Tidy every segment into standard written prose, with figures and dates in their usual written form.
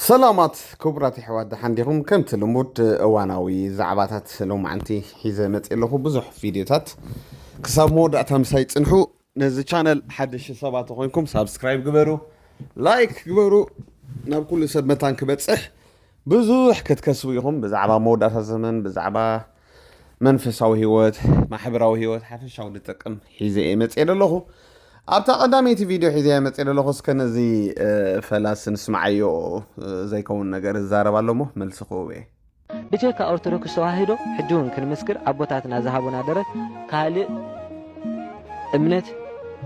سلامات كبراتي حواد حنديكم كم تلمود اواناوي زعباتات لوم عنتي حيزه مصيلخو بزح فيديوهات كساب مود اتم سايت صنحو نزي channel حدش سبات خوينكم سبسكرايب غبرو لايك غبرو ناب كل سب متان كبصح بزح كتكسويهم بزعبا مودات الزمن بزعبا منفساوي هيوت محبراوي هيوت حفشاو نتقم حيزه مصيلخو أبتا قدامي فيديو حيزي متى إلى لغوس كان زي فلاس نسمعيو زي كون نجار الزارب على مه ملسقوه. بجيك أرتروكس واحدو حجون كل مسكر أبوتاتنا ذهبنا درت كالي أمنت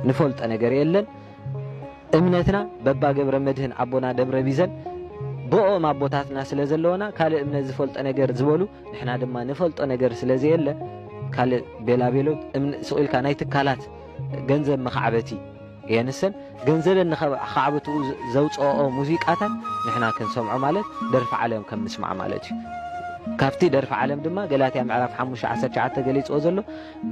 نفولت أنا جريلن أمنتنا ببا جبر مدهن أبونا دبر بيزن بقى ما أبوتاتنا سلزلونا كالي أمنت زفولت أنا جر زبولو نحنا دم نفولت أنا جر سلزيله كالي بلا بيلو أمن سؤال كانايت كالات ገንዘብ መخعبتي ينسن ገንዘብ نخعبتو زوصኦ ሙዚቃታት نحنا كنسمعو ማለት درف عالم كم نسمع ማለት كافتي درف عالم دما ገላትያ ምዕራፍ 5:19 ገሊጽኦ ዘሎ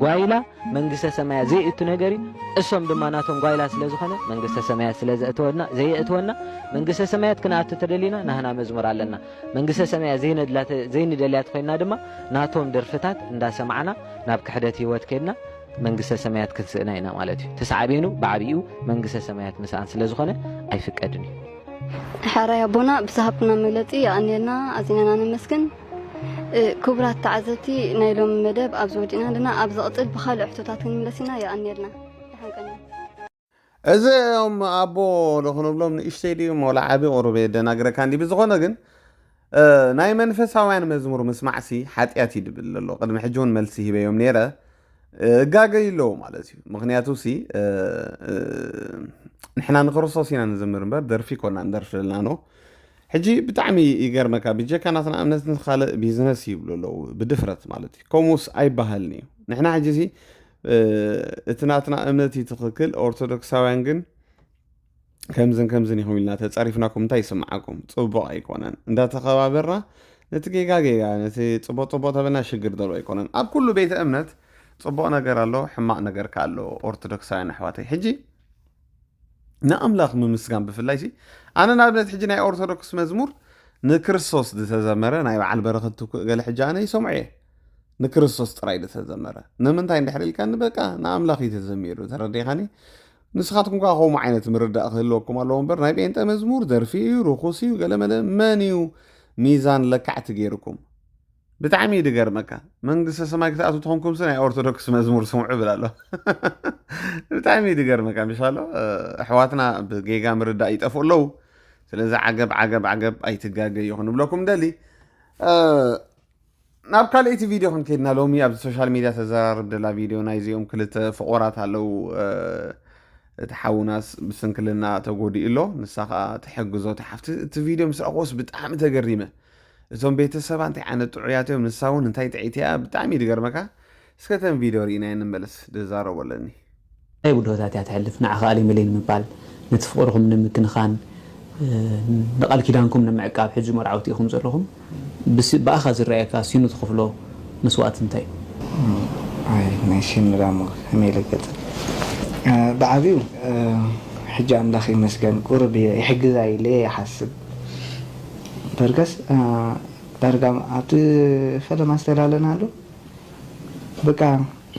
ጓይላ መንግስተ ሰማያት ዘይእቱ ነገሪ እሶም ድማ ናቶም ጓይላ ስለዝኾነ መንግስተ ሰማያት ስለዘእተወና ዘይእተወና መንግስተ ሰማያት ክናት ተደሊና ናህና መዝሙር ኣለና መንግስተ ሰማያት ዘይንደልያት ኮይና ድማ ናቶም ደርፍታት እንዳሰማዕና ናብ ክሕደት ህይወት ከይድና መንግስተ ሰማያት ክትስእና ኢና ማለት እዩ ተሳዓቤኑ ባዕቢኡ መንግስተ ሰማያት ምስኣን ስለዝኾነ ኣይፍቀድን እዩ ሓራ ያቦና ብዛሃብና መግለጺ ያኔና ኣዚናና ንመስግን ክቡራት ተዓዘብቲ ናይሎም መደብ ኣብ ዝወዲና ኣለና ኣብ ዝቕፅል ብኻልእ ሕቶታት ክንመለሲና ያኔልና እዚኦም ኣቦ ንኽንብሎም ንእሽተይ ድዩ ሞላ ዓቢ ቁርቤ ደናግረካ እንዲ ብዝኾነ ግን ናይ መንፈሳውያን መዝሙር ምስማዕሲ ሓጢኣት ይድብል ኣሎ ቅድሚ ሕጂ እውን መልሲ ሂበዮም ነይረ ጋገይ ሎ ማለት እዩ ምክንያቱ ሲ ንሕና ንክርስቶስ ኢና ንዝምር እምበር ደርፊ ኮና እንደርፍ ዘለና ነው ሕጂ ብጣዕሚ ይገርመካ ብጀካ ናትና እምነት ካልእ ቢዝነስ ይብሉ ኣለዉ ብድፍረት ማለት እዩ ከምኡስ ኣይባሃልን እዩ ንሕና ሕጂ ሲ እቲ ናትና እምነት ትኽክል ኦርቶዶክሳውያን ግን ከምዝን ይኹም ኢልና ተፀሪፍናኩም እንታይ ይስምዓኩም ፅቡቕ ኣይኮነን እንዳተኸባበርና ነቲ ጌጋ ነቲ ፅቡቅ ተበና ሽግር ዘሎ ኣይኮነን ኣብ ኩሉ ቤተ እምነት ጽቡቕ ነገር ኣሎ ሕማቕ ነገር ካሎ ኦርቶዶክሳውያን ኣሕዋተይ ሕጂ ንኣምላኽ ምምስጋን ብፍላይ ሲ ኣነ ናብነት ሕጂ ናይ ኦርቶዶክስ መዝሙር ንክርስቶስ ዝተዘመረ ናይ በዓል በረኸቱ ገለ ሕጂ ኣነ ይሰምዖ እየ ንክርስቶስ ጥራይ ዝተዘመረ ንምንታይ እንድሕር ኢልካ ንበቃ ንኣምላኽ እዩ ተዘሚሩ ተረዲኻኒ ንስኻትኩም ካ ከምኡ ዓይነት ምርዳእ ክህልወኩም ኣለዎ እምበር ናይ ጴንጠ መዝሙር ደርፊ እዩ ርኩስ እዩ ገለመለ መን እዩ ሚዛን ለካዕቲ ገይርኩም ብጣዕሚ ይድገርመካ መንግስተ ሰማይ ክትኣቱ ትኾንኩም ናይ ኦርቶዶክስ መዝሙር ስምዑ ብላሎ ብጣዕሚ ይድገርመካ ምሻሎ ኣሕዋትና ብጌጋ ምርዳእ ይጠፍኡ ኣለዉ ስለዚ ዓገብ ኣይትጋገይ ይኹን ብለኩም ደሊ ናብ ካልእቲ ቪድዮ ክንከይድና ሎሚ ኣብ ሶሻል ሚድያ ተዘራርብ ደላ ቪድዮ ናይ እዚኦም ክልተ ፍቑራት ኣለዉ እቲ ሓውናስ ብስንክልና ተጎዲኡ ኣሎ ንሳ ከዓ ትሕግዞ ተሓፍቲ እቲ ቪድዮ ምስ ረኣኾስ ብጣዕሚ ተገሪመ እዞም ቤተሰባ እንታይ ዓይነት ጥዑያት እዮም ንሳ እውን እንታይ ጥዒት እያ ብጣዕሚ ይድገርመካ እስከተን ቪድዮ ርኢና ንመለስ ድዛረበለኒ ኣይ ውድሆታት እያ ትሕልፍ ንዓኸ ኣሊመለይ ንምባል ነቲ ፍቕርኩም ንምክንኻን ንቓል ኪዳንኩም ንምዕቃብ ሕጂ መርዓውቲ ኢኹም ዘለኹም ብኣኻ ዝረአየካ ሲኑ ትኽፍሎ መስዋእት እንታይ ኣይ ናይ ሲኑራ ከመይ ለገፅ ብዓብዩ ሕጂ ኣምላኽ ይመስገን ቁርብ ይሕግዛ ኢለ ይሓስብ برجس برجع عطي فيلم استرالنا له بقى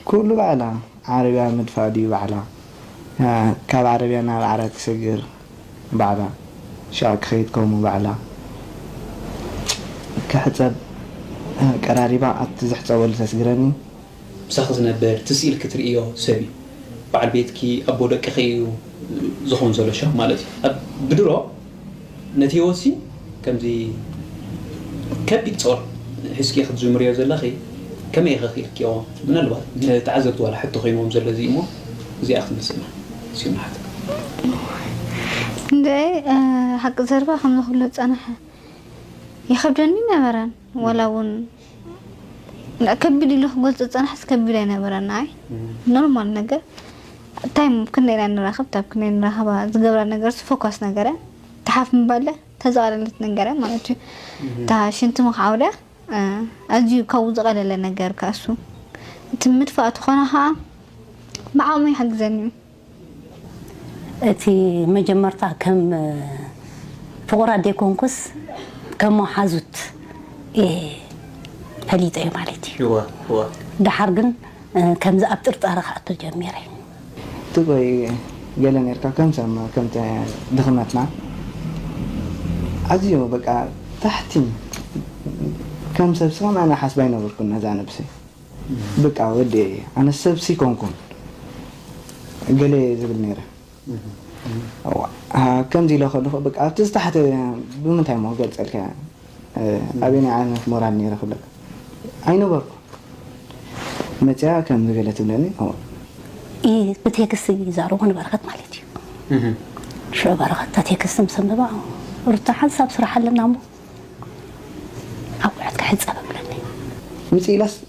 كل بعلا عربية مدفعدي بعلا كاب عربية أنا بعرف سجر بعلا شاك خيطكم بعلا كحسب قراري بقى أتزحت أول تسجرني ساخذ نبر تسيل كتر إياه سبي بعد بيتكي أبو لك خيو زخون زول شو مالتي بدرو نتيوسي كم زي كبيت صور حسكي أخذ زمرية زلخي كم يخيل كيوا من الوقت تعذبت ولا حتى خيمهم زل زي مو زي أخذ مسمع سيم حتى ده حق زربا خم نخلص أنا يخبرني نبران ولا ون لا كبدي له قلت أنا حس كبدي نبران ناي نورمال نجار تايم كنا نراقب تاب كنا نراقب زجبر نجار فوكس نجاره تحف مبالة تزارلت نجاره مالتي تاشنت مخاولة أجي كوز غير لنجار كاسو تمدفع تخونها بعمي حق زني أتي مجمرتها كم فقرات دي كونكوس كم حازوت فليت أي مالتي هو ده حرقن كم ذا أبتر تاريخ أتجمعي تقول قال نركا كم سما كم دخلتنا عزيو بقى تحتي كم سبسام أنا حسبينه بركنا زان بسي بقى ودي أنا سبسي كونكون قال زبل نيره كم دي لخو بقى تستحت بمنتهى ما قلت لك أبيني عن مورال نيره خلك أينو بركو متى كم قالت لني إيه بتيكس يزارون بركات مالتي شو بركات تتيكس مسمى بقى ورتاح حساب صراحة لنا مو أوعد كحد سبب لني متى لاس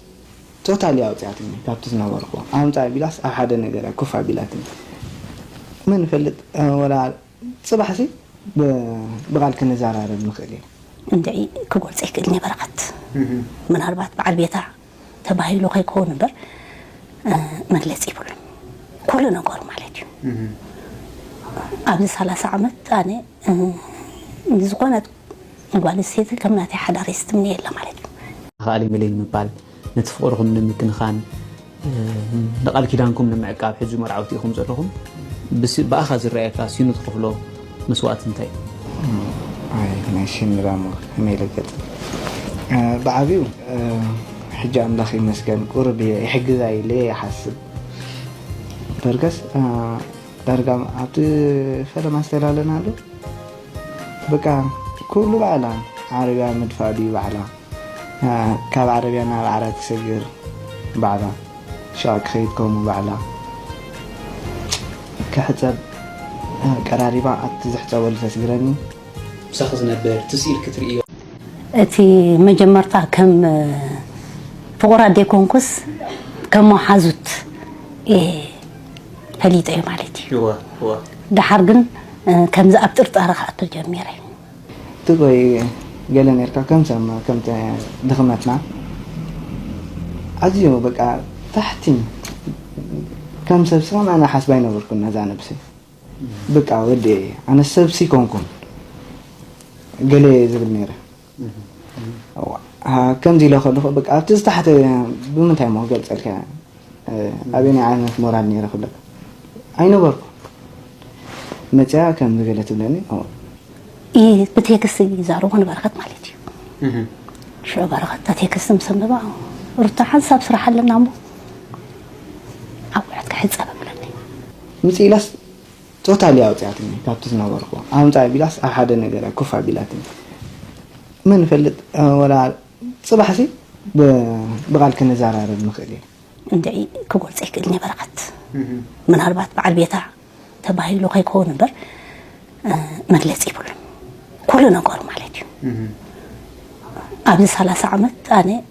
توتالي أوتياتني كابتن بركو أهم تعب بلاس أحد نجرا كفى بلاتني من فلت ولا صباحسي بقال كنا زارع المخلي عندي كقول سيكلني بركات من هربات بعد بيتها تباهي له يكون بر مجلس يقول كل نقول مالتي أبي 3 عامات أنا زقنت قال السيد كم ناتي حدا ريستمني إلا مالتي خالي مليل مبال نتفقرهم نمكن خان نقال كيدانكم لما عقاب حجو مرعوتيكم زلهم بس بأخذ الرأيك سينو تقفلو مسوات انتي ماشي نرامو ميلكت بعبيو حجة أملاخي مسكن قربي يحق زي ليه يحسب درجس درجة عطي فلا استلال لنا له بقى كل بعلا عربية مدفعي بعلا كاب عربية أنا بعرف تسجل بعلا شاك خيطكم بعلا كحسب قراري بقى تزحت أول تسجلني سخز نبر تسيل كتريو أتي مجمرتها كم فقرات دي كونكوس كم حازوت فليت أي مالتي هو ده حرقن كم ذا أبتر تاريخ أتجمعي تقول قال نركا كم سما كم دخلتنا عزيو بقى تحتي كم سبسام أنا حسبينه بركنا زان بسي بقى ودي أنا سبسي كونكون قال زبل نيره كم دي لخو بقى تستحت بمنتهى ما قلت لك أبيني عن مورال نيره خلك أينو بركو متى كم قالت لني إيه بتيكس يزارون بركات مالتي شو بركات تتيكس مسمى بقى ورتاح حساب صراحة لنا مو أوعد كحد سبب لني متى لاس توتالي أوتياتني كابتن بركو أهم تعب بلاس أحد نجرا كفى بلاتني من فلت ولا صباحسي بقال كنا زارع المخلي عندي كقول سيكلني بركات من هربات بعد بيتها تباهي له يكون بر مجلس يقول كل نقول مالتي أبي 3 عامات أنا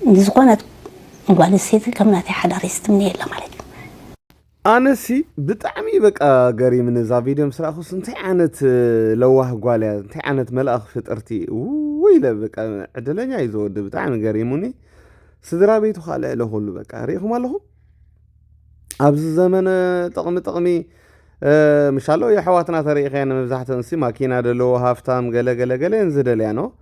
زقنت قال السيد كم ناتي حدا ريستمني إلا مالتي أنسي بتعمي بك قري من ذا فيديو مسراخو سنتي عنت لوه قالي انتي عنت ملأخ فطرتي ويلا بك عدلني يزود بتعمي قري مني سدرا بيتو خالق له كله بك ريخم لهم ابز زمن طقمي مشالو يا حواتنا تاريخ يعني مبزحت انسي ماكينه دلو هافتام غلا ينزدل يانو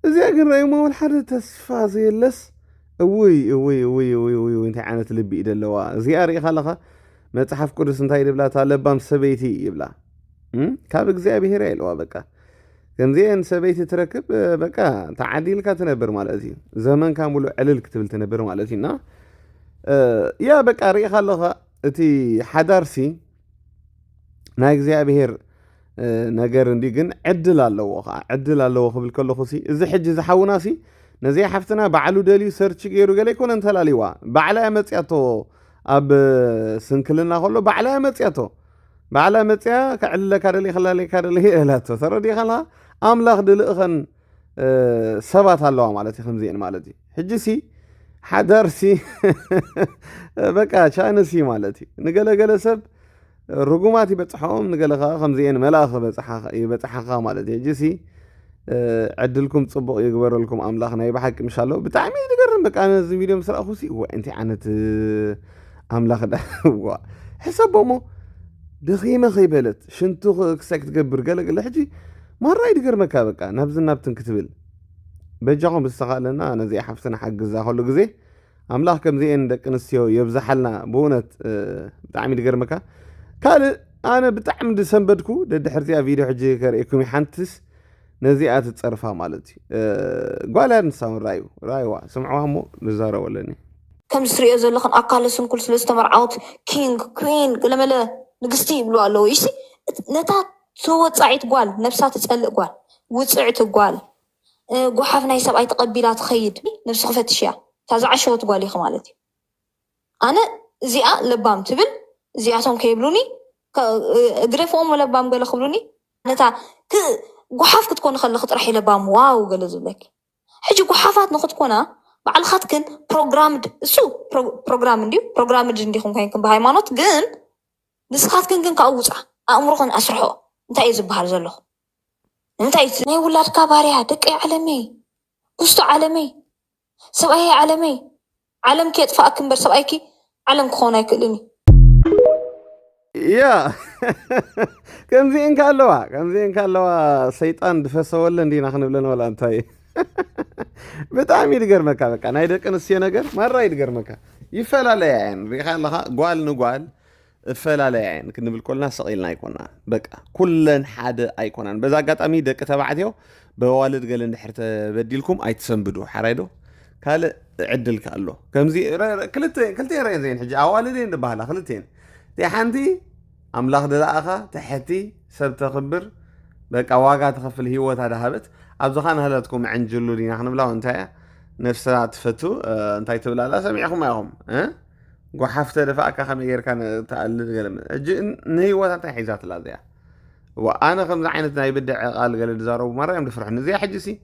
ازي اجن رايما والحد تسفا زيلس وي انتي عنت لبي دلوا زي اري خلخه مصحف قدس انتي يبلا تالبام سبيتي يبلا كاب እግዚአብሔር ይልዋ በቃ ከምዚአን ሰበይቲ ትረክብ በቃ ተዓዲልካ ትነብር ማለት እዩ ዘመን ካሙሉ ዕልል ክትብል ትነብር ማለት እዩና ያ በቃ ሪኢኻ ኣለኻ እቲ ሓዳርሲ ናይ እግዚአብሔር ነገር እንዲ ግን ዕድል ኣለዎ ክብል ከለኹሲ እዚ ሕጂ ዝሓውናሲ ነዚ ሓፍትና ባዕሉ ደልዩ ሰርች ገይሩ ገለ ይኮነ እንተላሊዋ ባዕላ መጽያቶ ኣብ ስንክልና ከሎ ባዕላ መጽያቶ ባዕላ መጽያ ከዕልለካ ደሊ خلالካ ደሊ እላቶ ተረዲኻ ኣምላኽ ድልእኸን ሰባት ኣለዋ ማለት እዩ ከምዚአን ማለት እዩ ሕጂሲ ሓዳርሲ በቃ ቻንሲ ማለት እዩ ንገለገለ ሰብ ርጉማት ይበጽሖም ንገለኻ ከምዚአን መላእኽ ይበጽሓኻ ማለት እዩ ሕጂሲ ዕድልኩም ጽቡቕ ይግበረልኩም ኣምላኽ ናይ ብሓቂ ምሻለው ብጣዕሚ ዝገርም በቃ ነዚ ቪድዮ ምስራእኹሲ ወንቲ ዓነት ኣምላኽ ዳዋ ሕሰቦሞ دخيمة خيبلت شنتو كسك تقبر قالك لا حجي مرة يدقر مكا بقى نبزنا بتنكتبل بجاهم بستغالنا أنا زي حفتنا حق زا خلو جزي أملاح كم زي عندك نسيو يبزحلنا بونت بتعمل يدقر مكا قال أنا بتعمل ديسمبركو دد حرتي فيديو حجي كريكم يحنتس نزيئات تصرفها مالتي قال نساون رايو سمعوها مو نزارة ولاني كم سريع زلخن أقالسن كل سلسلة مرعوت كينج كوين قل ملا نقستي بلو الله يسي نتا صوت صعيت قال نفسها تسأل قال وصعت قال قحفنا يسب أي تقبيلات خيد نفس خفت أشياء تازع عشوت قالي خمالتي أنا زياء لبام تبل زياتهم كيبلوني قرفهم لبام قال خبلوني نتا قحاف كتكون خلقت رحي لبام واو قال زبلك حجي قحافات نخد كونا بعد خدكن بروجرامد بروجرامد عندكم كاين بهايمانوت جن نسخاتكن كن كاوصع امركن اسرحو انتي زبحال زلو انتي ناي ولاد كباريها دقي علمي قستو علمي سباي علمي علم كي يطفاك كمبر سبايكي علم كخونا يكلني يا كم زين كالوا سيطان دفسو ولا ندينا خنبلن ولا انتي بتعمل يدقرمك بقى انا يدق نسي ነገር مره يدقرمك يفلال يعني ريخا لها قال نقال فلال يعني كنبل كلنا سقيلنا يكوننا بقى كلن حدا ايكونن بዛ አጋጣሚ ደቅ ተባዕትዮ በዋልድ ገለ እንድሕርተ በዲልኩም አይተሰንብዱ ሓራይዶ ካለ ዕድል ካሎ ከምዚ ክልተ ረይ ዘን ሕጂ አዋልደን ደባህላ ክልተን ተሓንቲ አምላኽ ደላአኻ ተሕቲ ሰብ ተኽብር በቃ ዋጋ ተኸፍል ህይወት አዳሃበት أبزخان هلاتكم عنجلو دينا خنبلا وانتايا نفسها تفتو انتاي تبلا لا سمعكم معهم قو حافته دفاعك خمي غير كان تقلد قلم نهي وات انتاي حيزات الازياء وانا خمز عينتنا يبدع قال قلد زارو مرة يوم دفرحنا زي حجسي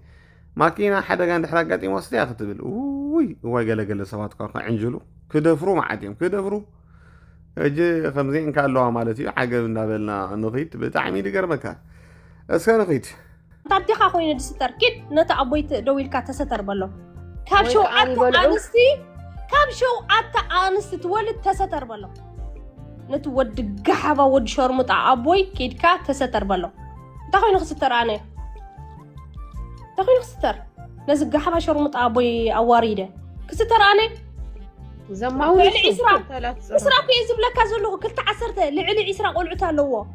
ماكينة حدا كان دحراقاتي موستيا ختبل اوي هو قال سواتكو عنجلو كدفرو معاديهم كدفرو اجي خمزين كان له مالتي عقب نابلنا نغيت بتعميد قرمكا اسكا نغيت تعبتيخا خوينا دستر كيد نتا أبويت دويلكا تستر بلو كاب شو عتا أنستي تولد تستر بلو نتود قحبا ود شرمط أبوي كيدكا تستر بلو تاخوين خستر أنا تاخوين خستر ناس قحبا شرمط أبوي أواريده كستر أنا زمعوني إسراء في إزم لك أزلوه كلت عسرته لعلي إسراء قلعتها لوه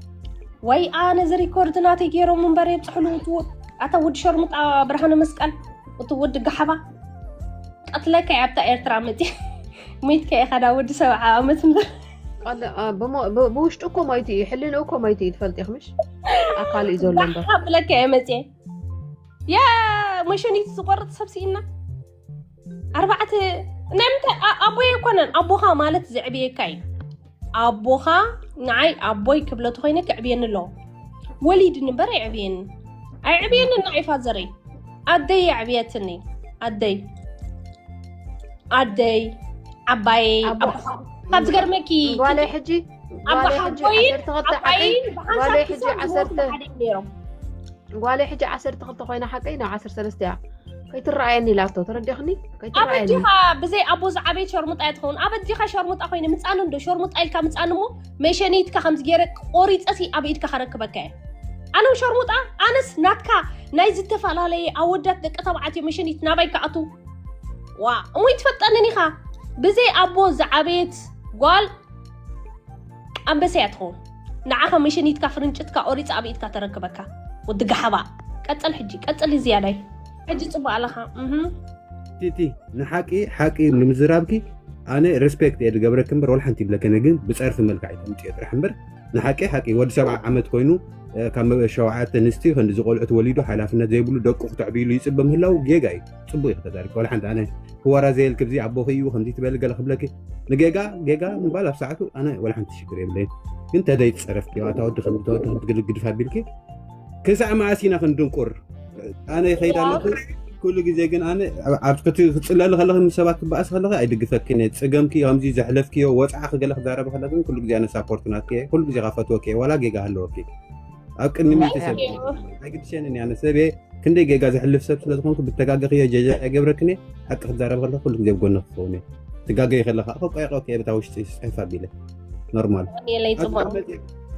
واي انا زري كوردناتي غيرو من بري بصحلو توت اتا ود شرمط برهان مسقل وتود قحبا قتلك يابتا ايرترا ميت كي خدا ود 7 عامت قال بوشتكو مايتي يحللوكو مايتي تفلتي خمش اقال يزول لمبر قبلك يا متي يا مشوني تسقرط سبسينا 4 نمت ابوي كونن ابوها مالت زعبيه كاي أبوها نعي أبوي كبلت خوينك عبين له وليد نبر عبين أي عبين نعي فازري أدي عبيتني أدي عباي خبز قرمكي ولا حجي ولا حجي عسرت خط خوينا حقينا 10 سنة كيترأيني لاتو تردخني كيترأيني أبديها بزي أبو زعبي شرمط أيتخون أبديها شرمط أخويني متسانن دو شرمط أيلكا متسانمو ميشانيت كخمس جيرك قوريت أسي أبيت كخرك بكاي أنا وشرمط أنس ناتكا نايز التفعلالي أودت دك أطبعتي ميشانيت ناباي كأتو ومو يتفتنني خا بزي أبو زعبيت قال أم بسي أتخون نعاخا ميشانيت كفرنجت كأوريت أبيت كترك بكا ودق حبا كتل حجي كتل زيادة حجي صبا لها تي حقي من مزرابكي انا ريسبكت يد غبركم برول حنتي بلكن ግን بصرف መልክዓይ ተምጤት ረሕምበር ንሓቂ ወዲ 7 ዓመት ኮይኑ ካብ ሸውዓተ ንስቲ ከንዲ ዝቆልዑት ወሊዱ ሓላፍነት ዘይብሉ ደቁ ክተዕቢሉ ይጽበ ምህላው ጌጋ እዩ ጽቡቕ ይተዛሪክ ወላ ሓንቲ ኣነ ህዋራ ዘይል ክብዚ ኣቦ ኸዩ ከምዚ ትበል ገለ ክብለኪ ንጌጋ ምባል ኣብ ሰዓቱ ኣነ ወላ ሓንቲ ሽግር የብለይ ግን ተደይ ትጸረፍ ዲዋታ ወዲ ክትግልግድፍ ኣቢልኪ ክሳዕ ማዕሲና ክንድንቁር ኣነ ይኸይዳለኹ كل جزء جن أنا عبت تصل له خلاه من سبعة بأس خلاه أيد جفكني تسجم كي همزي زحلف كي ووسع خجله خدارة بخلاه كل جزء أنا سابورتنات كي كل جزء غفته كي ولا جيجا هلو كي أكن نمي تسب هاي شيء إني أنا سبي كندي جيجا زحلف سب سلا تكون بالتجاجة هي جيجا أجبركني حتى خدارة بخلاه كل جزء بقول نفسوني تجاجة يخلاه أوكي بتاوش تسحف بيله نورمال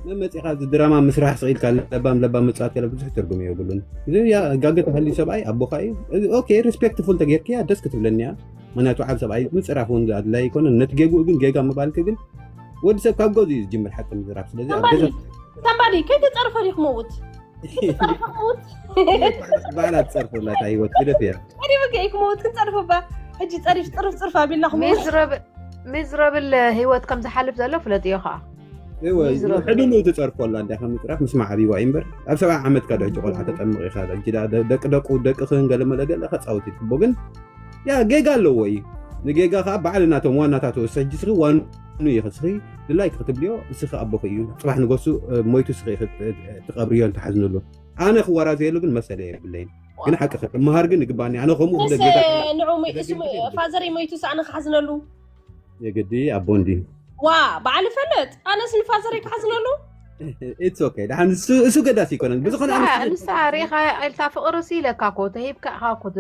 መመጽ ይኻ ድራማ መስራሕ ስቂል ካለ ለባም መጻት ከለ ብዙሕ ትርጉም ይብሉን ያ ጋገት ህሊ ሰብኣይ ኣቦኻይ ኦኬ ሪስፔክትፉል ተገርኪያ ደስ ክትብለኒያ ምናቱ ዓብ ሰብኣይ ምጽራፍ ወንድ አድላይ ይኮነ ነትገጉ ግን ጌጋ መባልከ ግን ወዲ ሰብ ካብ ጎዚ ዝጅምር ሓቂ ምዝራፍ ስለዚ ኣገዛ ታምባዲ ከይተጸርፈ ይኽመውት ባላት ጸርፈላ ታይወት ግደፍያ ኣዲ በገይ ይኽመውት ክንጸርፈባ ሕጂ ጸሪፍ ጽርፍ ኣቢላኹም ሚዝረብል ህይወት ከም ዝሓልፍ ዘሎ ፍለጥ እዩ ኸዓ ሕድሉ ተጸርፈላ እንዳ ከም ምጥራፍ ምስማዕ ቢዋ ይምበር ኣብ 7 ዓመት ካደ ሕጂ ቆልዓ ተጠምቕ ኢኻ እንጂ ደቅኽን ገለመለገለ ኸጻውት ይትቦ ግን ያ ጌጋ ኣለዎ እዩ ንጌጋ ኸዓ በዓልናቶም ዋናታቶ ሰጅስኺ ዋኑ ይኽስኺ ድላይ ክትብልዮ እስኺ ኣቦኺ እዩ ጽባሕ ንገሱ ሞይቱ እስኺ ትቐብርዮ እንተሓዝንሉ ኣነ ክወራዝ የሉ ግን መሰለ የብለይን ግን ሓቂ ክመሃር ግን ይግባኒ ኣነ ከምኡ ደጌታ ንዑ ፋዘረይ ሞይቱ ኣነ ክሓዝነሉ የግዲ ኣቦ እንዲ ዋ በዓል ፈለጥ ኣነስ ንፋዘረይ ክሓዝነሉ ኢትስ ኦኬ ዳሓን እሱ ገዳስ ይኮነን ብዙኾነ ኣንሳ ሪኻ ኢልታ ፍቕሪ ሲለካ ኮ ተሂብካ ኢኻ ኮ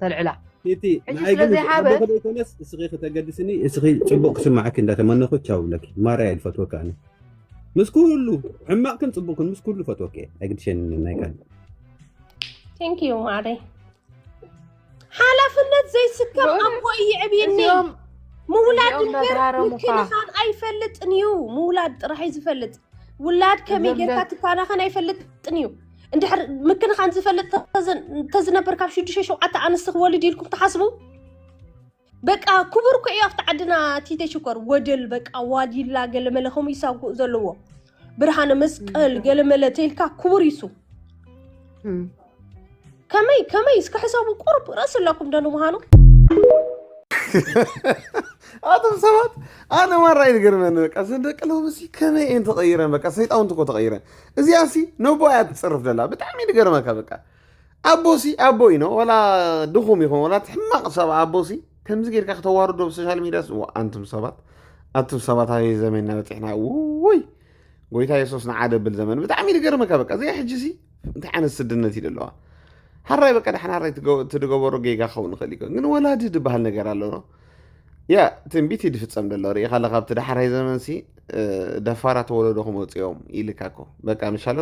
ተልዕላ እቲ ናይ ግን በከደይኮነስ እስኺ ከተገድስኒ እስኺ ጽቡቕ ክስማዓክ እንዳተመነኹ ቻው ለኪ ማርያ ይልፈትወካ ኣነ ምስ ኩሉ ሕማቕክን ጽቡቕክን ምስ ኩሉ ፈትወከ ኣይግድሸኒ ናይ ቃል ቴንክ ዩ ማዕረይ ሓላፍነት ዘይስከም ኣቦ ይዕብየኒ ምውላድ ምክንኻን ኣይፈልጥን እዩ ምውላድ ጥራሕ ዝፈልጥ ውላድ ከመይ ጌርካ ትካናኸን ኣይፈልጥን እዩ እንድሕር ምክንኻን ዝፈልጥ ተዝነበር ካብ 6-7 ኣንስቲ ክወልድ ኢልኩም ተሓስቡ በቃ ክቡር ኮ እዩ ኣብቲ ዓድና ቲተ ሽኮር ወደል በቃ ዋዲላ ገለመለ ከምኡ ይሳጉእ ዘለዎ ብርሃነ መስቀል ገለመለ ተይልካ ክቡር ይሱ ከመይ እስከ ሕሳቡ ቁርብ ራስ ለኩም ደኑ ምሃኑ አቶም ሰባት ኣነ ማራ ይገርመን በቃ ሰንደቀለው በሲ ከመይ እንት ተቀይረን በቃ ሰይጣውን ተኮ ተቀይረን እዚያሲ ነቦያ ትጽርፍ ደላ በጣም ይገርመካ በቃ አቦሲ አቦይ ነው ወላ ድኹም ይኹን ወላ ትሕማቕ ሰብ አቦሲ ከምዚ ጌርካ ከተዋርዶ በሶሻል ሚዲያስ አንቱም ሰባት ሃይ ዘመንና በጥሕና ወይ ጎይታ ኢየሱስ ንዓደብል ዘመን በጣም ይገርመካ በቃ እዚያ ሕጂሲ እንታይ ዓይነት ስድነት ይደለዋ ሓራይ በቃ ሓራይ ትድገበሮ ጌጋ ኸውን ኸሊኮ ግን ወላዲ ድባሃል ነገር ኣሎ ነው ያ ትንቢት ይድፍጸም ደሎ ሪኢኻ ለኻብቲ ዳሕራይ ዘመንሲ ደፋራት ወለዶኹም ወፂኦም ኢልካኮ በቃ ምሻሎ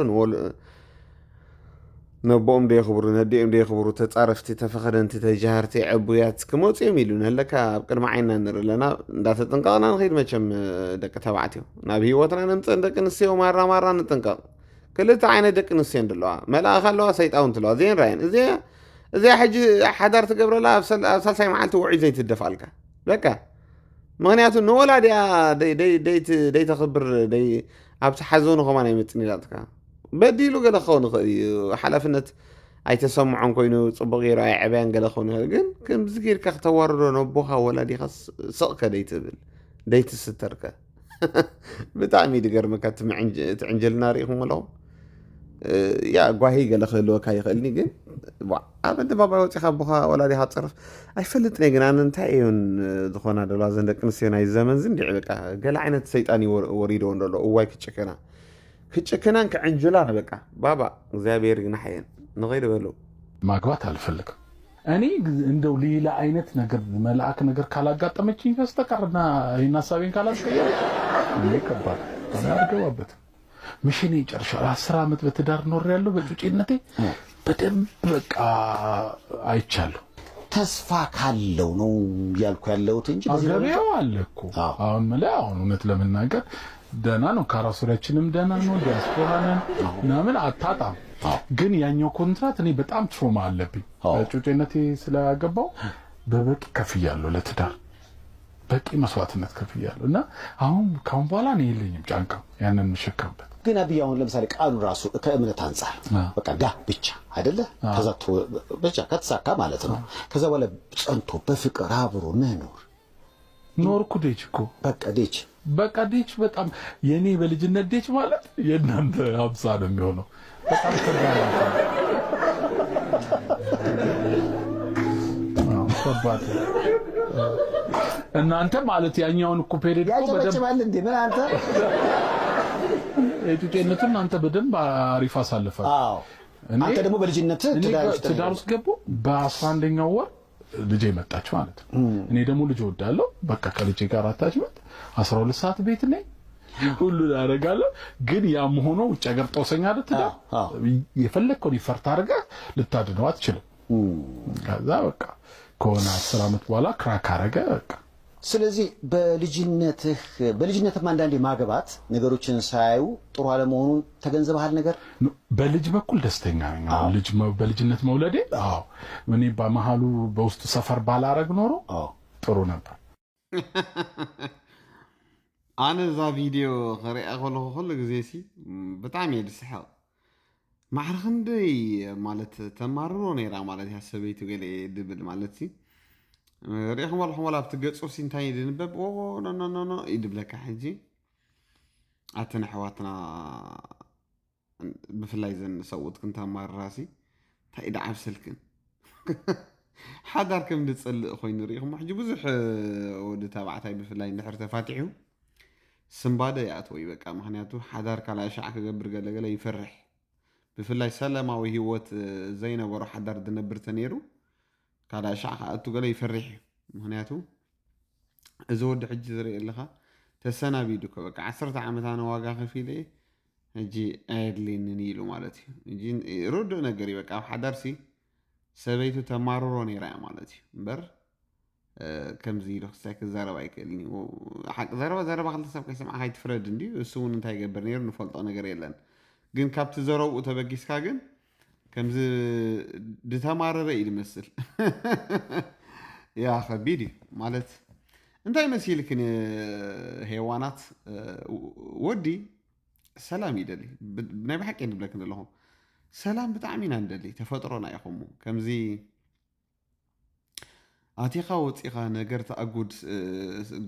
ነቦኦም ደይኽብሩ ነዲኦም ደይኽብሩ ተጻረፍቲ ተፈኸደንቲ ተጃህርቲ ዕቡያት ክመፂኦም ኢሉ ንህለካ ኣብ ቅድሚ ዓይንና ንርኢ ኣለና እንዳተጠንቀቕና ንኸይድ መቸም ደቂ ተባዕትዮ ናብ ሂወትና ነምፅን ደቂ ኣንስትዮ ማራ ንጥንቀቕ ክልተ ዓይነት ደቂ ኣንስትዮ እንደለዋ መልኣኽ ኣለዋ ሰይጣውን ትለዋ እዚአን ራየን እዚኣ ሕጂ ሓዳር ትገብረላ ኣብ ሳልሳይ መዓልቲ ውዒ ዘይትደፋልካ በቃ ምክንያቱ ንወላድያ ደይተኽብር ኣብቲ ሓዘኑ ኸማን ኣይመፅን ኢላትካ በዲሉ ገለ ክኸውን ይኽእል እዩ ሓላፍነት ኣይተሰምዖን ኮይኑ ፅቡቕ ገይሩ ኣይዕብያን ገለ ክኸውን ይኽእል ግን ከምዚ ጌርካ ክተዋርዶ ነቦኻ ወላዲኻ ስቕከ ደይትብል ደይትስተርከ ብጣዕሚ ድገርመካ ትዕንጀልና ሪኢኹም ኣለኹም ያ ጓሂ ገለ ክህልወካ ይኽእልኒ ግን ኣብ ኣደባባይ ወፂኻ ኣቦኻ ወላዲኻ ፅርፍ ኣይፈልጥን ግን ኣነ እንታይ እዩን ዝኾና ደልዋ ዘን ደቂ ኣንስትዮ ናይ ዘመን ዝንዲዕ በቃ ገለ ዓይነት ሰይጣን ወሪድዎ እንደሎ እዋይ ክጭክናን ክዕንጅላን በቃ ባባ እግዚአብሔር ግን ሓየን ንኸይድ በሉ ማግባት አልፈልግም እኔ እንደው ሌላ አይነት ነገር መልአክ ነገር ካላጋጠመችኝ በስተቀርና ይሄን ሐሳቤን ካላስቀየረ እኔ ከባድ አናርገውበት ምሽኔ ጨርሻ 10 ዓመት በትዳር ኖር ያለው በጩጪነቴ በደንብ በቃ አይቻለሁ ተስፋ ካለው ነው ያልኩ ያለውት እንጂ አገሬው አለኩ አሁን ማለት አሁን እውነት ለመናገር ደና ነው ካራሶሪያችንም ደና ነው ዲያስፖራ ነን ምን አጣጣም ግን ያኛው ኮንትራት እኔ በጣም ትሮማ አለብኝ ጩጬነቴ ስለያገባው በበቂ ከፍያለሁ ለትዳር በቂ መስዋዕትነት ከፍያለሁ እና አሁን ካሁን በኋላ ነው የለኝም ጫንቃ ያንን መሸከምበት ግን አብይ አሁን ለምሳሌ ቃሉ ራሱ ከእምነት አንፃር በቃ ጋ ብቻ አይደለ ተዛቶ ብቻ ከተሳካ ማለት ነው ከዛ በኋላ ጸንቶ በፍቅር አብሮ መኖር ኖርኩ በቃ ዴች በጣም የኔ በልጅነት ዴች ማለት የእናንተ 50 ነው የሚሆነው በጣም ከባድ እናንተ ማለት ያኛውን እኮ ፔሪድ እኮ በደንብ እንዴ ምን አንተ የጩጬነቱን አንተ በደንብ አሪፍ አሳልፈህ አንተ ደግሞ በልጅነት ትዳር ውስጥ ገቡ በ11ኛው ወር ልጄ መጣች ማለት ነው እኔ ደግሞ ልጅ ወዳለሁ በቃ ከልጄ ጋር አታችመት 12 ሰዓት ቤት ነኝ ሁሉን አደርጋለሁ። ግን ያም ሆኖ ውጭ ሀገር ጦሰኛ አይደል? የፈለከውን ይፈርታ አድርገህ ልታድነው አትችልም። ከዛ በቃ ከሆነ 10 ዓመት በኋላ ክራክ አደረገ በቃ። ስለዚህ በልጅነትም አንዳንዴ ማግባት ነገሮችን ሳያዩ ጥሩ አለመሆኑ ተገንዘበሃል ነገር? በልጅ በኩል ደስተኛ ነኝ። ልጅ በልጅነት መውለዴ እኔ በመሃሉ በውስጥ ሰፈር ባላረግ ኖሮ ጥሩ ነበር። ኣነ እዛ ቪድዮ ክሪኣ ከለኹ ኩሉ ግዜ ሲ ብጣዕሚ እየ ዝስሕቕ። ማዕረ ክንደይ ማለት ተማርሮ ነይራ ማለት እያ ሰበይቲ ገለ ድብል ማለት ሲ ሪኢኹም ኣለኹም ዋላ ኣብቲ ገፁ ሲ እንታይ ድንበብ ኖ ይድብለካ ሕጂ ኣተን ኣሕዋትና ብፍላይ ዘን ሰውትክን ተማርራ ሲ እንታይ ኢዳ ዓብሰልክን ሓዳር ከም ዝፀልእ ኮይኑ ሪኢኹም ሕጂ ብዙሕ ወዲ ተባዕታይ ብፍላይ እንድሕር ተፋቲሑ ስምባደ ይኣትወ በቃ። ምክንያቱ ሓዳር ካልኣይ ሻዕ ክገብር ገለገለ ይፈርሕ። ብፍላይ ሰላማዊ ሂወት ዘይነበሮ ሓዳር ዝነብር ተነይሩ ካልኣይ ሻዕ ክኣቱ ገለ ይፈርሕ እዩ። ምክንያቱ እዚ ወዲ ሕጂ ዝርኢ ኣለካ ተሰናቢዱ በቃ 10 ዓመት ኣነ ዋጋ ከፊለ ሕጂ ኣየድልየንን ኢሉ ማለት እዩ። ርዱእ ነገር እዩ በቃ። ኣብ ሓዳር ሲ ሰበይቱ ተማርሮ ነይራ እያ ማለት እዩ እምበር ከምዚ ኢሉ ክሳይ ክዛረብ ኣይክእልኒ። ሓቂ ዘረባ ክልተ ሰብ ከይሰምዓካ ይትፍረድ እንዲ እሱ እውን እንታይ ይገብር ነይሩ ንፈልጦ ነገር የለን። ግን ካብቲ ዘረብኡ ተበጊስካ ግን ከምዚ ድተማረረ እዩ ዝመስል። ያ ከቢድ እዩ ማለት እንታይ መሲልክን ሄዋናት ወዲ ሰላም ይደሊ ብናይ ብሓቂ ንብለክን ኣለኹም ሰላም ብጣዕሚ ኢና ንደሊ ተፈጥሮና ኢኹም ከምዚ ኣቲኻ ወፂኻ ነገር ተኣጉድ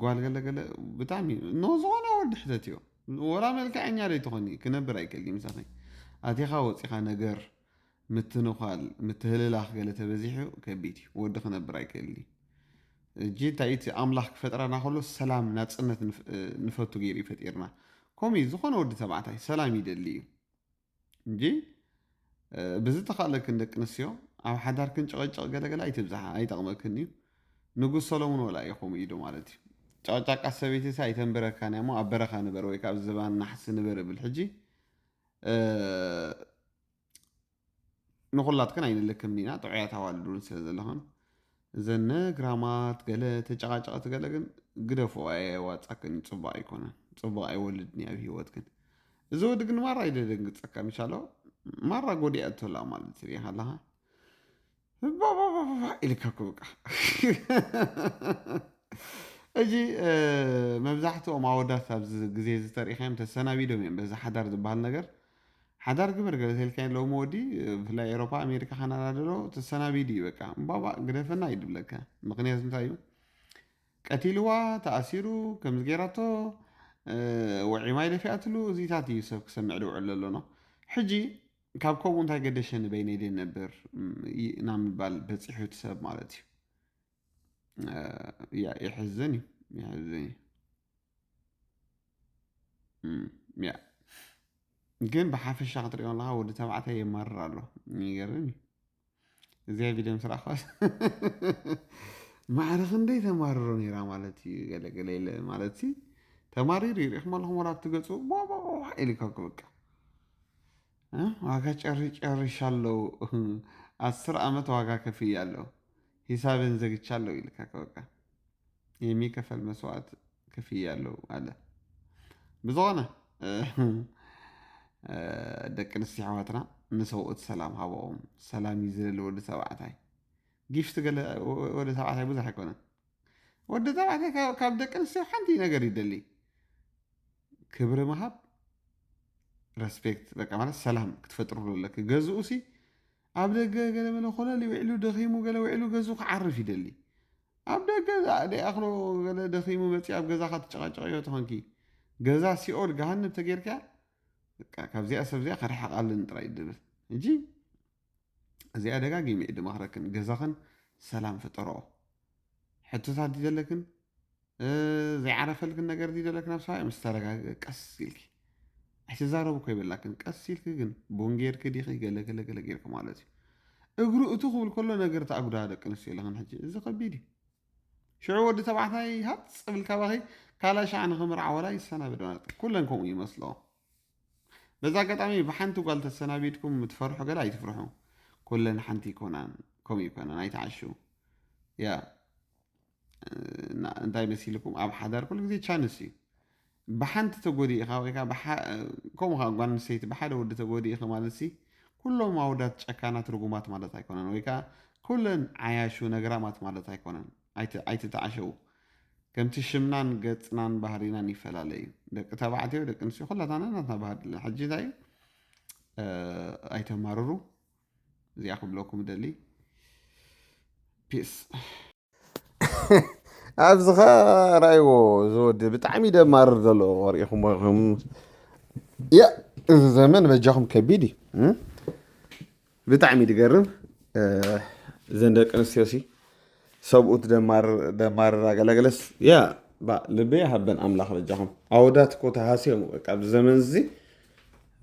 ጓል ገለገለ ብጣዕሚ ዝኾነ ወዲ ሕተት እዩ ወላ መልክዐኛ ደይትኾኒ ክነብር ኣይክእልኒ ምሳኺ ኣቲኻ ወፂኻ ነገር ምትንኳል ምትህልላኽ ገለ ተበዚሑ ከቢድ እዩ ወዲ ክነብር ኣይክእልኒ። እጂ እንታይ እቲ ኣምላኽ ክፈጥረና ከሎ ሰላም ናፅነት ንፈቱ ገይሩ ይፈጢርና። ከምኡ ዝኾነ ወዲ ተባዕታይ ሰላም ይደሊ እዩ እንጂ ብዚ ተኻእለክን ደቂ ኣንስትዮ ኣብ ሓዳር ክንጨቐጨቕ ገለገለ ኣይትብዛሓ ኣይጠቕመክን እዩ። ንጉስ ሰሎሞን ወላ ኢኹም ኢሉ ማለት እዩ ጨቕጫቃ ሰበይቲ ሳ ኣይተንበረካን እሞ ኣብ በረኻ ንበር ወይ ካብ ዝባን ናሕሲ ንበር ብል ሕጂ ንኩላትክን ኣይንልክም ኒና ጥዑያት ኣዋልዱን ስለ ዘለኹን እዘን ግራማት ገለ ተጨቃጨቐት ገለ ግን ግደፍኦ ዋፃክን ፅቡቅ ኣይኮነን ፅቡቅ ኣይወልድኒ ኣብ ሂወትክን። እዚ ወዲ ግን ማራ ይደደንግፀካ ምሻሎ ማራ ጎዲኣ እትላ ማለት ትሪኢ ካለካ ኢልካ ክብቃ እጂ መብዛሕትኦም ኣወዳት ኣብዚ ግዜ ዝተሪእካዮም ተሰናቢዶም እዮም በዚ ሓዳር ዝበሃል ነገር ሓዳር ግበር ገለ ተልካ ሎሚ ወዲ ብፍላይ ኤሮፓ ኣሜሪካ ካናዳ ደሎ ተሰናቢዱ እዩ በቃ ባባ ግደፈና ይድብለካ። ምክንያቱ እንታይ እዩ ቀቲልዋ ተኣሲሩ ከምዚ ገይራቶ ውዒ ማይ ደፊኣትሉ እዚታት እዩ ሰብ ክሰምዕ ድውዕል ኣሎኖ። ሕጂ ካብ ከምኡ እንታይ ገደሸኒ በይነይ ደ ነበር ና ምባል በፂሑ እቲ ሰብ ማለት እዩ። ይሕዝን እዩ ይሕዝን እዩ ግን ብሓፈሻ ክትሪኦ ኣለካ ወዲ ተባዕታይ የማርር ኣሎ ይገርም እዩ። እዚኣ ቪድዮ ምስ ረኣኻስ ማዕረ ክንደይ ተማርሮ ነይራ ማለት እዩ ገለገለ ኢለ ማለት ተማሪሩ ይሪኢኹም ኣለኹም ወላ ትገፁ ኢልካ ክበቃ ዋጋ ጨርሻለሁ 10 ዓመት ዋጋ ከፍያለሁ ሂሳብን ዘግቻለሁ ኢልካ ከበቃ የሚከፈል መስዋዕት ከፍያለሁ አለ ብዝኾነ ደቂ ኣንስትዮ ኣሕዋትና ንሰብኡት ሰላም ሃቦኦም ሰላም እዩ ዝደሊ ወዲ ተባዕታይ ጊፍቲ ገለ ወዲ ተባዕታይ ብዙሕ ኣይኮነን። ወዲ ተባዕታይ ካብ ደቂ ኣንስትዮ ሓንቲ ነገር ይደሊ ክብሪ ምሃብ ረስፔክት በቃ ማለት ሰላም ክትፈጥሩሉ ኣለክ። ገዝኡ ሲ ኣብ ደገ ገለ መለ ኮለል ውዕሉ ደኺሙ ገለ ውዕሉ ገዝኡ ክዓርፍ ይደሊ ኣብ ደገ ደኣኽሎ ገለ ደኺሙ መፂ ኣብ ገዛኻ ትጨቃጨቀዮ ትኾንኪ ገዛ ሲኦል ገሃንብ ተጌርካ ካብዚኣ ሰብ ዚኣ ከርሓቃልን ጥራይ ድብል እንጂ እዚኣ ደጋጊመ እየ ድመክረክን ገዛኽን ሰላም ፈጠርኦ ሕቶታት ይደለክን ዘይዓረፈልክን ነገር ይደለክን ኣብ ሰብኣይ ምስ ተረጋግአ ቀስ ኢልኪ ኣይትዛረቡ ከይበላክን ቀስ ኢልክ ግን ቡን ጌርክ ዲኺ ገለገለገለ ጌርክ ማለት እዩ እግሩ እቱ ክብል ከሎ ነገር ተኣጉዳ ደቂ ኣንስትዮ ኣለኽን ሕጂ እዚ ከቢድ እዩ شعو ودي تبعتاي هات قبل كباهي كالا شعن خمر عولا يسنابد كلنكم يمسلو بذا قطعمي بحنتو قالت السنابيدكم متفرحوا قال اي تفرحوا كلن حنتي كونان كوم يكونان اي تعشو يا انتاي مسيلكم اب حدار كل زي تشانسي بحنت تقودي اخاويكا كوم خاغوان سيت بحد ود تقودي اخ مالسي كلهم عودات شكانات رغومات مالت ايكونان ويكا كلن عياشو نغرامات مالت ايكونان اي تتعشو كم تشمنان قطنان بحرينان يفلالي دك تبعتي ودك انسي خلاتانا ناتنا بحر الحجي داي اي تماررو زي اخو بلوكم دلي بيس ابزخا رايو زود بتعمي دمار دلو وريكم يا زمان بجاكم كبيدي بتعمي دقرم زندق انسياسي سبوت دمار راغلغلس يا با لبي حبن املاح بجاكم عودات كو تحاسيم قبل زمن زي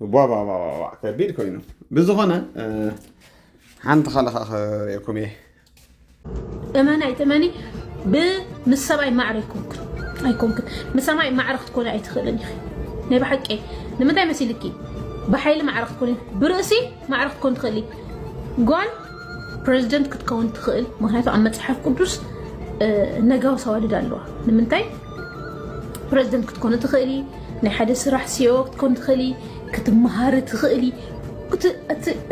بابا كبير كوينو بزخنا حنت خلق يكم ايه اماني بمسباي معركم ايكونك مسماي معركه تكون اي تخلني ني بحقي لمداي مسيلكي بحيل معركه تكون براسي معركه تكون تخلي قال بريزيدنت كتكون تخيل مهناتو عم مصحف قدس نغاو سوالد الله لمنتاي بريزيدنت كتكون تخيلي ني حدا سراح سيو كتكون تخيلي كتمهار تخيلي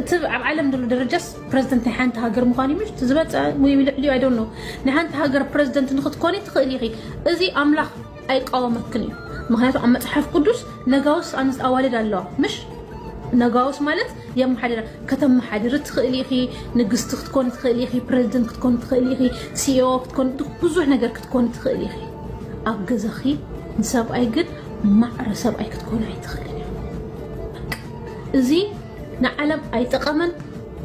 تبع عالم دول درجس بريزيدنت حانت هاجر مخاني مش تزبط ويلي اي دونت نو نحانت هاجر بريزيدنت نختكوني تخيلي خي ازي املاح اي قاومكني مهناتو عم مصحف قدس نغاوس انس اوالد الله مش نغاوس مالت يم حدر كتم حدر تخيلي خي نغست تكون تخيلي خي بريزيدنت تكون تخيلي خي سيو تكون بزح نجر تكون تخيلي خي اغزخي نسب اي قد معرسب اي تكون اي تخيلي ازي نعلم اي تقمن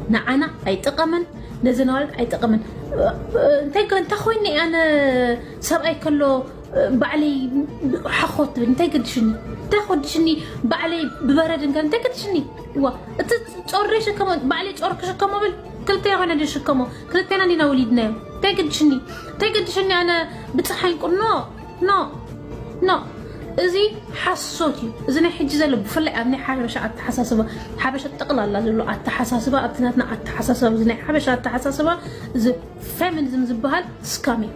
نعنا اي تقمن نزنال اي تقمن انت خويني انا سب اي كله بعلي حخوت انت قدشني تاخدشني بعلي ببرد كان انت قدشني وا تصوريش كمان بعلي تصوركش كمان بال كلتي انا ديش كمان كلتي انا لينا وليدنا تاقدشني انا بتصحين قول نو ازي حسوتي اذا حجي زل بفلع ابني حبشه التحساسبه حبشه تقلال لازم التحساسبه ابتناتنا التحساسبه زي حبشه التحساسبه زي فيمينيزم زبال سكامي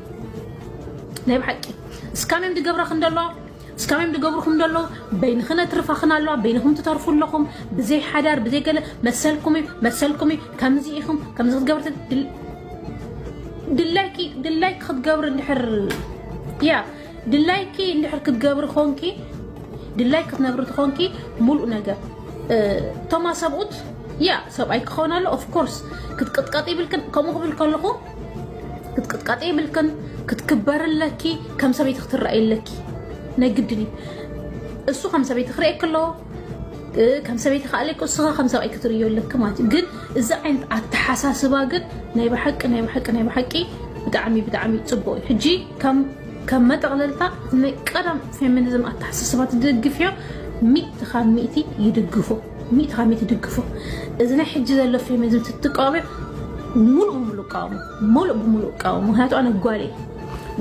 ناي بحقي سكامي بدي قبره خندلو سكامي بدي قبره خندلو بين خنا ترفخنا الله بينهم تتعرفوا لكم بزي حدار بزي قال مسلكمي كم زيكم كم زغ قبرت دلايك خد قبر نحر يا دلايكي اللي حركت قبر خونكي دلايك تنبرت خونكي ملء نجا توما سبوت يا سبعي خونالو اوف كورس كتقطقطي بالكن كم قبل كلكو كتقطقطي بالكن كتكبر لكي كم سبي تخترعي لكي نجدني السو خمسه بيت خري كله كم سبي تخالك السو خمسه اي كتريو لك مات جن اذا عند التحساسبا جن ناي بحقي بدعمي صبوي حجي كم ما تغللتا قدم فيمينيزم التحساسبات تدقفيو 100 يدقفو 100 يدقفو اذا حجي زلو فيمينيزم تتقابل ملو قاوم هاتو انا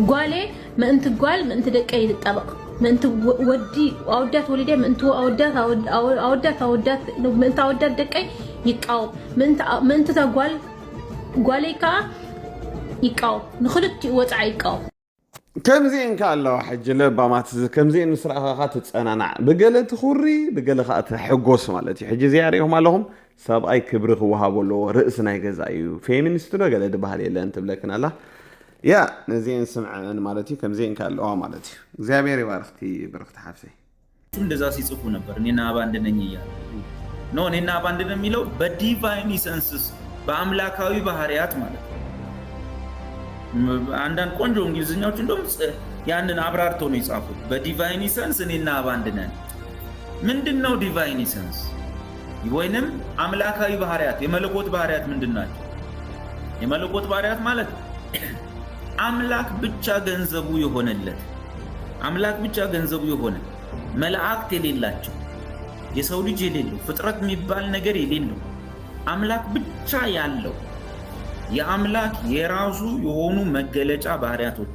قالي ما انت قال ما انت دقي يطبق ما انت ودي اودات وليدي ما انت اودات ما انت اودات دقي يقاوم ما انت تقال قاليكا يقاوم نخلت وصع يقاوم كم زين كالله حج لبامات كم زين مسرعها تتصنعنع بقله تخوري بقله خات حقوس مالتي حج زياريهم لهم سب اي كبر وهابلو راسنا يغزايو فيمينست ነው ገለ ደባል የለ እንት ብለከናላ ያ ነዚህን ስምዓን ማለትي كم زين كالله ማለትي እግዚአብሔር ይባርክቲ በረክት ሐፍሴ እንደዛ ሲጽፉ ነበር እኔና አባንድ ነኝ ይያል ነው እኔና አባንድ ነው የሚለው በዲቫይን ኢሰንስስ በአምላካዊ ባህሪያት ማለት አንዳንድ ቆንጆ እንግሊዝኛዎች እንደውም ያንን አብራርተው ነው የጻፉት በዲቫይን ኢሰንስ እኔና አባንድ ነን ምንድነው ዲቫይን ኢሰንስ ወይንም አምላካዊ ባህሪያት የመለኮት ባህሪያት ምንድናቸው የመለኮት ባህሪያት ማለት አምላክ ብቻ ገንዘቡ የሆነ መላእክት የሌላቸው የሰው ልጅ የሌለው ፍጥረት የሚባል ነገር የሌለው አምላክ ብቻ ያለው የአምላክ የራሱ የሆኑ መገለጫ ባህሪያቶች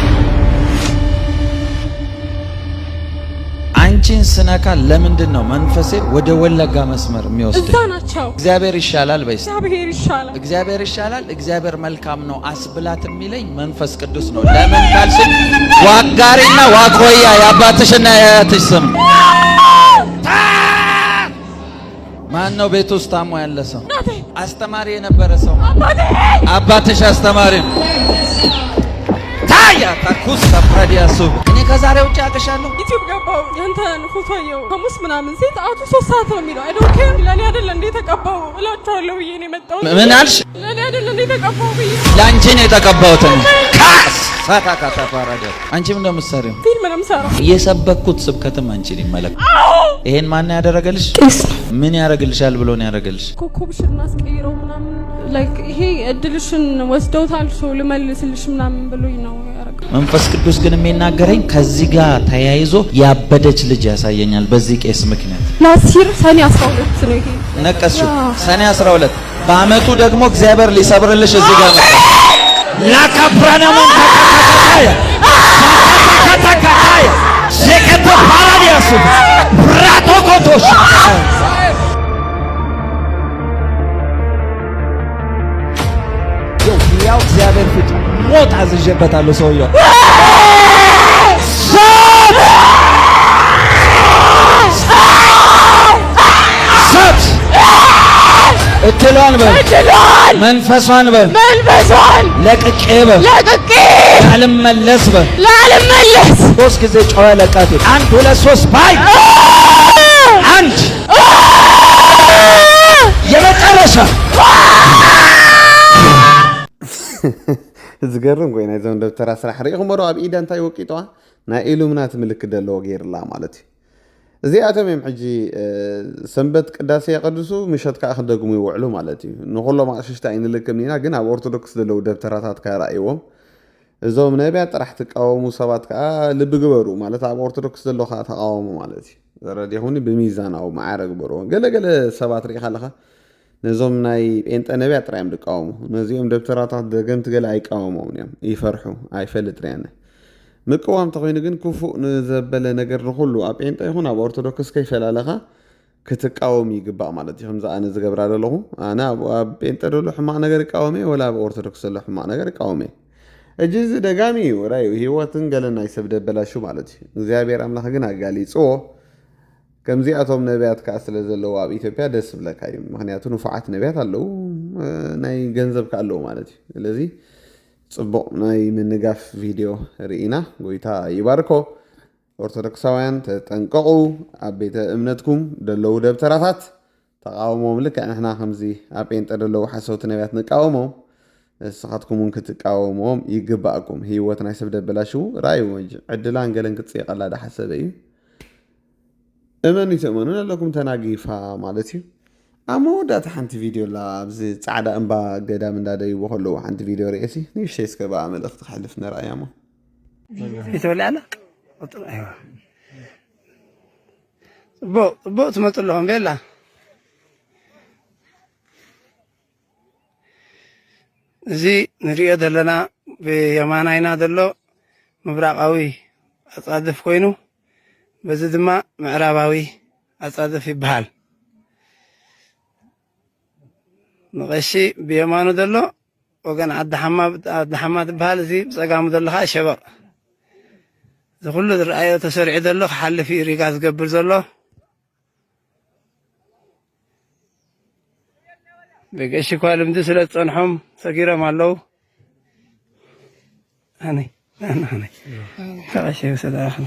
አንቺን ስነካ ለምንድን ነው መንፈሴ ወደ ወለጋ መስመር የሚወስድ? እዛ ናቸው። እግዚአብሔር ይሻላል በይስ። እግዚአብሔር ይሻላል። እግዚአብሔር ይሻላል። እግዚአብሔር መልካም ነው አስብላት የሚለኝ መንፈስ ቅዱስ ነው። ለምን ካልሽ ዋጋሪና ዋቆያ የአባትሽና የአያትሽ ስም ማን ነው? ቤት ውስጥ ታሞ ያለ ሰው አስተማሪ የነበረ ሰው አባትሽ አስተማሪ ታያ ታኩስ ታፕራዲያሱ እኔ ከዛሬ ውጭ አቅሻለሁ። ዩቲዩብ ገባው ያንተን ፎቶ አየው ሐሙስ ምናምን ሴት አቱ 3 ሰዓት ነው የሚለው አይ ዶንት ኬር ለኔ አይደል እንዴ ተቀባው እላችኋለሁ ብዬ ነው የመጣሁት። ምን አልሽ? ለኔ አይደል እንዴ ተቀባው ብዬ ላንቺ ነው የተቀባሁት። ካስ ሳታካ ተፋራደ አንቺም እንደምትሰሪው ፊልም ነው የምሰራው። የሰበኩት ስብከትም አንቺን ይመለክ። ይሄን ማን ያደረገልሽ? ምን ያደርግልሻል ብሎ ነው ያደረገልሽ? ኮከብሽን አስቀይረው ምናምን ላይክ ይሄ እድልሽን ወስደውታል ሶ ልመልስልሽ ምናምን ብሎኝ ነው ያደረገው። መንፈስ ቅዱስ ግን የሚናገረኝ ከዚህ ጋር ተያይዞ ያበደች ልጅ ያሳየኛል። በዚህ ቄስ ምክንያት ላሲር ሰኔ 12 ነው ይሄ ነቀስሽ። ሰኔ 12 በአመቱ ደግሞ እግዚአብሔር ሊሰብርልሽ እዚህ ጋር መጣ። ላካብራናሞን ተከታታይ ሸከተ ፓራዲያሱ ብራቶ ኮቶሽ ያው እግዚአብሔር ፊት ሞት አዝዤበታለሁ ሰውየው እትሏን በል መንፈሷን በል ለቅቄ በል ላልመለስ በል ሶስት ጊዜ ጮኸ ለቃት 1 2 3 ባይ አንድ የመጨረሻ ዝገርም ኮይና እዞም ደብተራ ስራሕ ሪኢኹም ዶ ኣብ ኢዳ እንታይ ወቂጥዋ ናይ ኢሉምናት ምልክት ዘለዎ ገይርላ ማለት እዩ እዚኣቶም እዮም ሕጂ ሰንበት ቅዳሴ የቀድሱ ምሸት ከዓ ክደግሙ ይውዕሉ ማለት እዩ ንኩሎም ኣቕሽሽቲ ኣይንልክም ኢና ግን ኣብ ኦርቶዶክስ ዘለው ደብተራታት ከራእይዎም እዞም ነቢያት ጥራሕ ትቃወሙ ሰባት ከዓ ልቢ ግበሩ ማለት ኣብ ኦርቶዶክስ ዘሎ ከዓ ተቃወሙ ማለት እዩ ዘረዲኹኒ ብሚዛናዊ ማዕረ ግበሩ ገለገለ ሰባት ሪኢኻ ኣለኻ ነዞም ናይ ጴንጠ ነቢያት ጥራዮም ዝቃወሙ ነዚኦም ደብተራታት ደገምቲ ገለ ኣይቃወሞም እዮም ይፈርሑ ኣይፈልጥ ርያነ ምቅዋም ተኮይኑ ግን ክፉእ ንዘበለ ነገር ንኩሉ ኣብ ጴንጠ ይኹን ኣብ ኦርቶዶክስ ከይፈላለኻ ክትቃወም ይግባእ ማለት እዩ ከምዚ ኣነ ዝገብራ ዘለኹ ኣነ ኣብ ጴንጠ ዘሎ ሕማቕ ነገር ይቃወመ ወላ ኣብ ኦርቶዶክስ ዘሎ ሕማቕ ነገር ይቃወመ እጂ እዚ ደጋሚ እዩ ራዩ ሂወትን ገለ ናይ ሰብ ደበላሹ ማለት እዩ እግዚኣብሔር ኣምላኽ ግን ኣጋሊፅዎ ከምዚኣቶም ነቢያት ከዓ ስለ ዘለዎ ኣብ ኢትዮጵያ ደስ ብለካ እዩ ምክንያቱ ንፉዓት ነቢያት ኣለው ናይ ገንዘብ ከዓ ኣለው ማለት እዩ ስለዚ ጽቡቕ ናይ ምንጋፍ ቪድዮ ርኢና ጎይታ ይባርኮ ኦርቶዶክሳውያን ተጠንቀቑ ኣብ ቤተ እምነትኩም ደለው ደብተራታት ተቃወሞም ልክዕ ንሕና ከምዚ ኣብ ጴንጠ ደለው ሓሰውቲ ነቢያት ንቃወሞም ንስኻትኩም እውን ክትቃወሞም ይግባእኩም ሂወት ናይ ሰብ ደበላሽው ራእዩ ዕድላን ገለን ክትፅየቐላ ዳሓሰበ እዩ እመኑ ይተእመኑን ኣለኩም ተናጊፋ ማለት እዩ ኣብ መወዳእታ ሓንቲ ቪድዮ ላ ኣብዚ ፃዕዳ እምባ ገዳም እንዳደይዎ ከለዉ ሓንቲ ቪድዮ ርእሲ ንእሽተይ እስከ መልእኽቲ ክሕልፍ ንርአያ ሞ ይተበልዕ ኣላ ፅቡቅ ትመፁ ኣለኹም ቤላ እዚ ንሪኦ ዘለና ብየማናይና ዘሎ ምብራቃዊ ኣፃድፍ ኮይኑ በዚ ድማ ምዕራባዊ ኣፃድፍ ይበሃል ንቐሺ ብየማኑ ዘሎ ወገን ዓዲ ሓማ ትበሃል እዚ ብፀጋሙ ዘሎ ከዓ ሸበቕ እዚ ኩሉ ዝረኣዮ ተሰሪዑ ዘሎ ክሓልፍ እዩ ሪጋ ዝገብር ዘሎ ብቀሺ እኳ ልምዲ ስለ ዝፀንሖም ሰጊሮም ኣለው ኣነይ ቀሺ ሰላም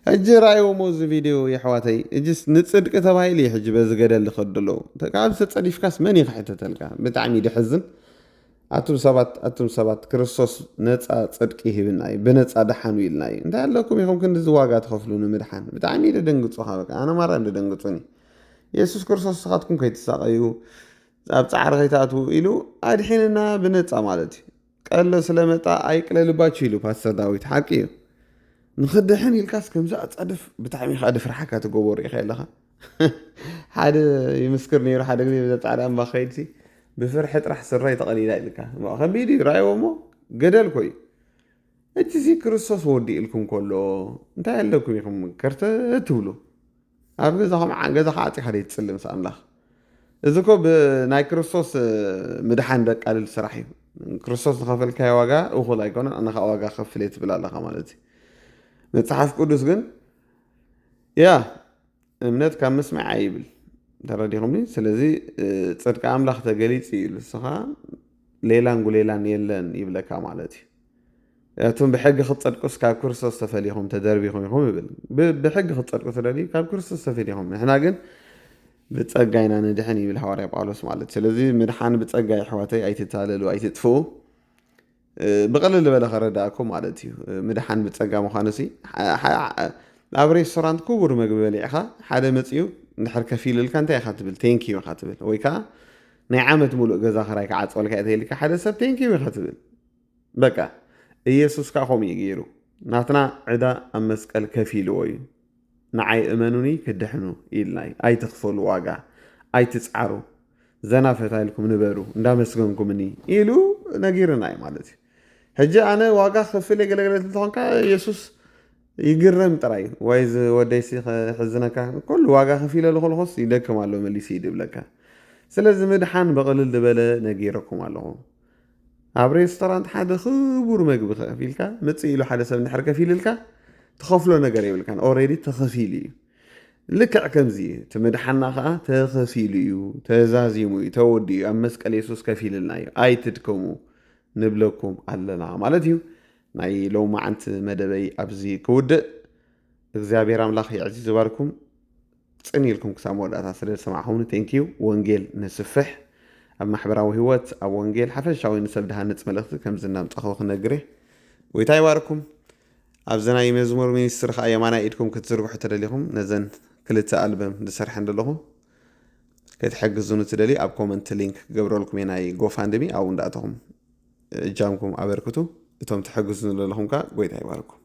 ሕጂ ራእይዎሞ እዚ ቪድዮ የሕዋተይ እጅስ ንፅድቂ ተባሂሉ እዩ ሕጂ በዚ ገደል ዝኸዱ ኣለዉ ካብ ዝተፀዲፍካስ መን ይክሕተተልካ ብጣዕሚ ድሕዝን ኣቱም ሰባት ክርስቶስ ነፃ ፅድቂ ይህብና እዩ ብነፃ ድሓኑ ኢልና እዩ እንታይ ኣለኩም ኢኹም ክንዲ ዝዋጋ ትኸፍሉ ንምድሓን ብጣዕሚ ደደንግፁ በቃ ኣነ ማርያም ደደንግፁኒ ኢየሱስ ክርስቶስ ስኻትኩም ከይትሳቀዩ ኣብ ፃዕሪ ከይትኣትዉ ኢሉ ኣድሒንና ብነፃ ማለት እዩ ቀሎ ስለመጣ ኣይቅለልባችሁ ኢሉ ፓስተር ዳዊት ሓቂ እዩ ንኽድሕን ኢልካስ ከምዚ ኣፃድፍ ብጣዕሚ ከዓ ድፍርሓካ ትገበሩ ኢኸ ኣለኻ ሓደ ይምስክር ነይሩ ሓደ ግዜ ብዛ ፃዕዳ እምባ ከይድሲ ብፍርሒ ጥራሕ ስራይ ተቐሊላ ኢልካ ከቢድ እዩ ራእይዎ ሞ ገደል ኮዩ እቲዚ ክርስቶስ ወዲ ኢልኩም ከሎ እንታይ ኣለኩም ኢኹም ከርተ ትብሉ ኣብ ገዛኻ ዓፂኻ ደይትፅልም ኣምላኽ እዚ ኮ ብናይ ክርስቶስ ምድሓን ደቃልል ስራሕ እዩ ክርስቶስ ዝኸፈልካዮ ዋጋ እኹል ኣይኮነን ኣነኻ ዋጋ ከፍለ ትብል ኣለኻ ማለት እዩ መፅሓፍ ቅዱስ ግን يا እምነት ካብ ምስማዕ አይብል ተረዲኹምኒ ስለዚ ፅድቂ ኣምላኽ ተገሊፅ እዩ ንስኻ ሌላን ጉሌላን የለን ይብለካ ማለት እዩ እቶም ብሕጊ ክትፀድቁስ ካብ ክርስቶስ ተፈሊኹም ተደርቢኹም ኢኹም ይብል ብሕጊ ክትፀድቁ ትደልዩ ካብ ክርስቶስ ተፈሊኹም ንሕና ግን ብፀጋ ኢና ንድሕን ይብል ሃዋርያ ጳውሎስ ማለት ስለዚ ምድሓን ብፀጋ ኣሕዋተይ ኣይትታለሉ ኣይትጥፍኡ ብቐልል ዝበለ ከረዳእኩም ማለት እዩ ምድሓን ብፀጋ ምዃኑ ሲ ኣብ ሬስቶራንት ክቡር ምግቢ በሊዕኻ ሓደ መፅኡ እንድሕር ከፍ ኢልልካ እንታይ ኢኻ ትብል ቴንኪዩ ኢኻ ትብል ወይ ከዓ ናይ ዓመት ሙሉእ ገዛ ክራይ ክዓፅወልካ እተይልካ ሓደ ሰብ ቴንኪዩ ኢኻ ትብል በቃ ኢየሱስ ከዓ ከምኡ እዩ ገይሩ ናትና ዕዳ ኣብ መስቀል ከፍ ኢልዎ እዩ ንዓይ እመኑኒ ክድሕኑ ኢልና እዩ ኣይትኽፈሉ ዋጋ ኣይትፃዕሩ ዘና ፈታ ኢልኩም ንበሩ እንዳመስገንኩምኒ ኢሉ ነጊርና እዩ ማለት እዩ ሕጂ ኣነ ዋጋ ክፍል የገለገለት እንትኾንካ ኢየሱስ ይግረም ጥራይ ወይ ወደይሲ ሕዝነካ ኩሉ ዋጋ ከፊለሉ ከልኮስ ይደክም ኣሎ መሊሲ ይድብለካ ስለዚ ምድሓን በቕልል ዝበለ ነጊረኩም ኣለኹ ኣብ ሬስቶራንት ሓደ ክቡር መግቢ ከፊልካ መፅእ ኢሉ ሓደ ሰብ እንድሕር ከፍ ኢልልካ ትኸፍሎ ነገር የብልካን ኦልሬዲ ተኸፊሉ እዩ ልክዕ ከምዚ እቲ ምድሓና ከዓ ተኸፊሉ እዩ ተዛዚሙ እዩ ተወዲኡ ኣብ መስቀል የሱስ ከፍ ኢልልና እዩ ኣይትድከሙ ንብለኩም ኣለና ማለት እዩ ናይ ሎማዓንቲ መደበይ ኣብዚ ክውድእ እግዚኣብሔር ኣምላኽ ይዕዚ ዝባርኩም ፅን ኢልኩም ክሳብ መወዳእታ ስለ ዝሰማዕኹምኒ ቴንኪዩ ወንጌል ንስፍሕ ኣብ ማሕበራዊ ህይወት ኣብ ወንጌል ሓፈሻዊ ንሰብ ድሃንፅ መልእኽቲ ከምዚ እናምፀኸው ክነግር ወይታ ይባርኩም ኣብዚ ናይ መዝሙር ሚኒስትር ከዓ የማናይ ኢድኩም ክትዝርግሑ ተደሊኹም ነዘን ክልተ ኣልበም ዝሰርሐ እንደለኹ ከትሕግዙኒ ትደልዩ ኣብ ኮመንት ሊንክ ክገብረልኩም እየ ናይ ጎፋንድሚ ኣብኡ እንዳእተኹም እጃምኩም ኣበርክቱ እቶም ትሕግዙ ዘለኹም ከዓ ጎይታ ይባርኩም